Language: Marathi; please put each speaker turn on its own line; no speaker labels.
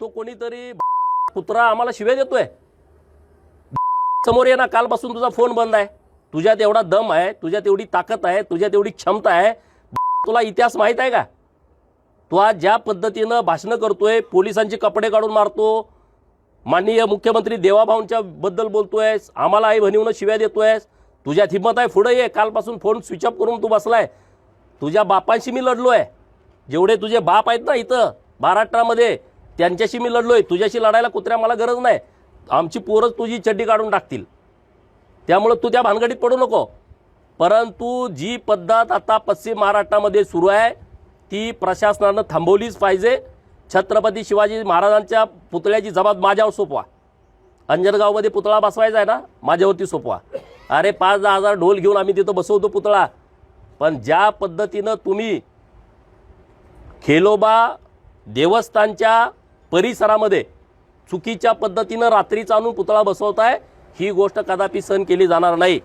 तो कोणीतरी कुत्रा आम्हाला शिव्या देतोय। समोर ये ना, कालपासून तुझा फोन बंद आहे। तुझ्यात एवढा दम आहे, तुझ्यात एवढी ताकद आहे, तुझ्यात एवढी क्षमता आहे, तुला इतिहास माहित आहे का? तू आज ज्या पद्धतीनं भाषण करतोय, पोलिसांचे कपडे काढून मारतो, माननीय मुख्यमंत्री देवाभाऊंच्या बद्दल बोलतोयस, आम्हाला आई बहिणीनं शिव्या देतोयस, तुझ्यात हिम्मत आहे पुढे ये। कालपासून फोन स्विच ऑफ करून तू बसलाय। तुझ्या बापांशी मी लढलोय, जेवढे तुझे बाप आहेत ना इथं महाराष्ट्रामध्ये त्यांच्याशी मी लढलोय। तुझ्याशी लढायला कुत्र्या मला गरज नाही, आमची पोरच तुझी चड्डी काढून टाकतील, त्यामुळे तू त्या भानगडीत पडू नको। परंतु जी पद्धत आता पश्चिम महाराष्ट्रामध्ये सुरू आहे ती प्रशासनानं थांबवलीच पाहिजे। छत्रपती शिवाजी महाराजांच्या पुतळ्याची जबाब माझ्यावर सोपवा। अंजनगावमध्ये पुतळा बसवायचा आहे ना, माझ्यावरती सोपवा। अरे 5-10 हजार ढोल घेऊन आम्ही तिथं बसवतो पुतळा, पण ज्या पद्धतीनं तुम्ही खेलोबा देवस्थानच्या परिसरामध्ये चुकीच्या पद्धतीनं रात्रीचा आणून पुतळा बसवताय, ही गोष्ट कदापि सहन केली जाणार नाही।